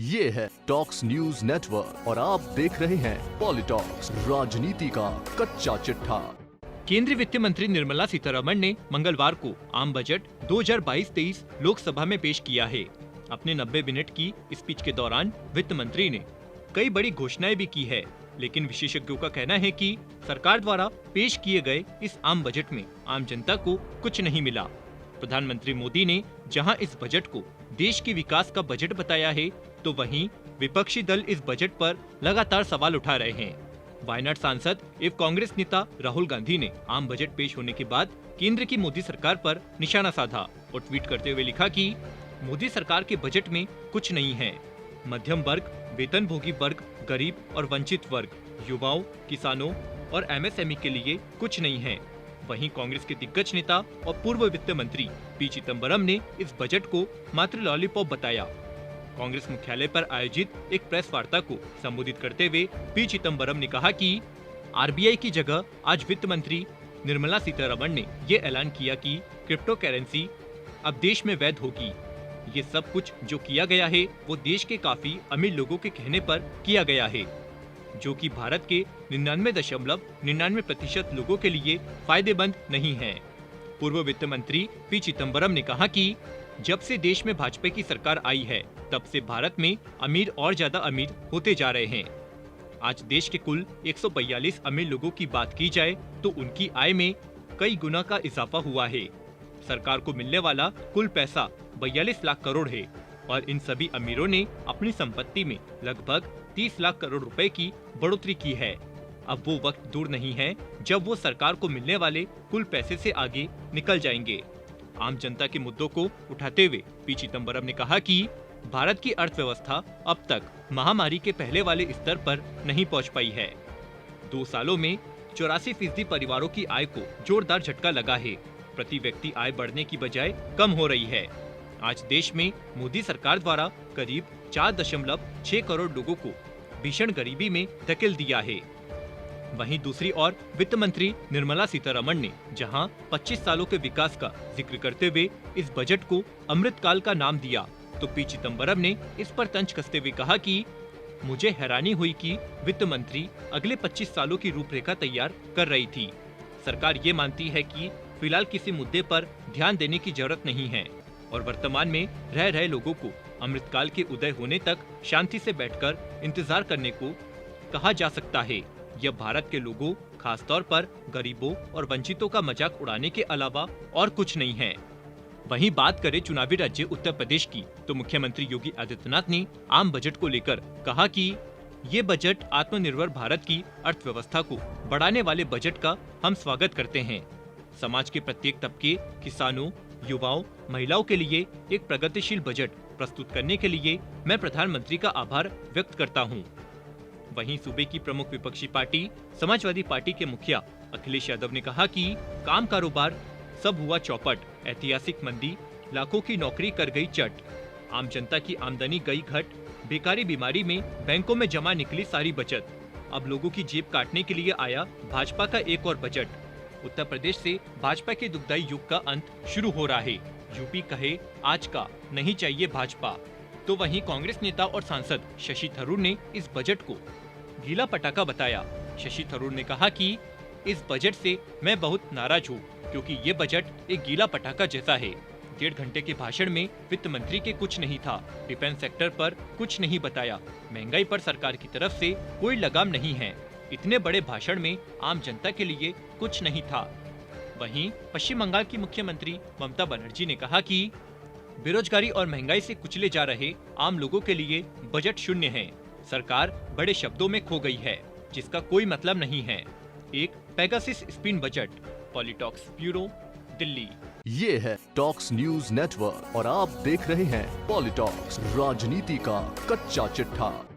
ये है talks news network और आप देख रहे हैं पॉलिटॉक्स, राजनीति का कच्चा चिट्ठा। केंद्रीय वित्त मंत्री निर्मला सीतारमण ने मंगलवार को आम बजट 2022-23 लोकसभा में पेश किया है। अपने 90 मिनट की स्पीच के दौरान वित्त मंत्री ने कई बड़ी घोषणाएं भी की है, लेकिन विशेषज्ञों का कहना है कि सरकार द्वारा पेश किए गए इस आम बजट में आम जनता को कुछ नहीं मिला। प्रधानमंत्री मोदी ने जहां इस बजट को देश के विकास का बजट बताया है, तो वहीं विपक्षी दल इस बजट पर लगातार सवाल उठा रहे हैं। वायनाड सांसद एवं कांग्रेस नेता राहुल गांधी ने आम बजट पेश होने के बाद केंद्र की मोदी सरकार पर निशाना साधा और ट्वीट करते हुए लिखा कि मोदी सरकार के बजट में कुछ नहीं है। मध्यम वर्ग, वेतनभोगी वर्ग, गरीब और वंचित वर्ग, युवाओं, किसानों और एमएसएमई के लिए कुछ नहीं है। वहीं कांग्रेस के दिग्गज नेता और पूर्व वित्त मंत्री पी चिदम्बरम ने इस बजट को मात्र लॉलीपॉप बताया। कांग्रेस मुख्यालय पर आयोजित एक प्रेस वार्ता को संबोधित करते हुए पी चिदम्बरम ने कहा कि आरबीआई की जगह आज वित्त मंत्री निर्मला सीतारमण ने ये ऐलान किया कि क्रिप्टो करेंसी अब देश में वैध होगी। ये सब कुछ जो किया गया है वो देश के काफी अमीर लोगों के कहने पर किया गया है, जो कि भारत के 99.99% लोगों के लिए फायदेमंद नहीं है। पूर्व वित्त मंत्री पी चिदम्बरम ने कहा कि जब से देश में भाजपा की सरकार आई है, तब से भारत में अमीर और ज्यादा अमीर होते जा रहे हैं। आज देश के कुल 142 अमीर लोगों की बात की जाए तो उनकी आय में कई गुना का इजाफा हुआ है। सरकार को मिलने वाला कुल पैसा 42 लाख करोड़ है और इन सभी अमीरों ने अपनी संपत्ति में लगभग 30 लाख करोड़ रुपए की बढ़ोतरी की है। अब वो वक्त दूर नहीं है जब वो सरकार को मिलने वाले कुल पैसे से आगे निकल जाएंगे। आम जनता के मुद्दों को उठाते हुए पी चिदम्बरम ने कहा कि भारत की अर्थव्यवस्था अब तक महामारी के पहले वाले स्तर पर नहीं पहुंच पाई है। 2 सालों में 84% परिवारों की आय को जोरदार झटका लगा है। प्रति व्यक्ति आय बढ़ने की बजाय कम हो रही है। आज देश में मोदी सरकार द्वारा करीब 4.6 करोड़ लोगों को भीषण गरीबी में धकेल दिया है। वहीं दूसरी ओर वित्त मंत्री निर्मला सीतारमण ने जहां 25 सालों के विकास का जिक्र करते हुए इस बजट को अमृतकाल का नाम दिया, तो पी चिदम्बरम ने इस पर तंज कसते हुए कहा कि मुझे हैरानी हुई कि वित्त मंत्री अगले 25 सालों की रूपरेखा तैयार कर रही थी। सरकार ये मानती है कि फिलहाल किसी मुद्दे पर ध्यान देने की जरूरत नहीं है और वर्तमान में रह रहे लोगों को अमृतकाल के उदय होने तक शांति से बैठकर इंतजार करने को कहा जा सकता है। यह भारत के लोगों, खासतौर पर गरीबों और वंचितों का मजाक उड़ाने के अलावा और कुछ नहीं है। वहीं बात करें चुनावी राज्य उत्तर प्रदेश की, तो मुख्यमंत्री योगी आदित्यनाथ ने आम बजट को लेकर कहा कि ये बजट आत्मनिर्भर भारत की अर्थव्यवस्था को बढ़ाने वाले बजट का हम स्वागत करते हैं। समाज के प्रत्येक तबके, किसानों, युवाओं, महिलाओं के लिए एक प्रगतिशील बजट प्रस्तुत करने के लिए मैं प्रधानमंत्री का आभार व्यक्त करता हूं। वहीं सूबे की प्रमुख विपक्षी पार्टी समाजवादी पार्टी के मुखिया अखिलेश यादव ने कहा कि काम कारोबार सब हुआ चौपट, ऐतिहासिक मंदी, लाखों की नौकरी कर गई चट, आम जनता की आमदनी गई घट, बेकारी बीमारी में बैंकों में जमा निकली सारी बचत, अब लोगों की जेब काटने के लिए आया भाजपा का एक और बजट। उत्तर प्रदेश से भाजपा के दुखदायी युग का अंत शुरू हो रहा है। यूपी कहे आज का नहीं चाहिए भाजपा। तो वहीं कांग्रेस नेता और सांसद शशि थरूर ने इस बजट को गीला पटाखा बताया। शशि थरूर ने कहा कि इस बजट से मैं बहुत नाराज हूँ, क्योंकि ये बजट एक गीला पटाखा जैसा है। 1.5 घंटे के भाषण में वित्त मंत्री के कुछ नहीं था, डिफेंस सेक्टर पर कुछ नहीं बताया, महंगाई पर सरकार की तरफ से कोई लगाम नहीं है। इतने बड़े भाषण में आम जनता के लिए कुछ नहीं था। वहीं पश्चिम बंगाल की मुख्यमंत्री ममता बनर्जी ने कहा कि बेरोजगारी और महंगाई से कुचले जा रहे आम लोगों के लिए बजट शून्य है। सरकार बड़े शब्दों में खो गई है, जिसका कोई मतलब नहीं है। एक Pegasus spin budget. PoliTalks bureau, Delhi. ये है टॉक्स न्यूज नेटवर्क और आप देख रहे हैं पॉलिटॉक्स, राजनीति का कच्चा चिट्ठा।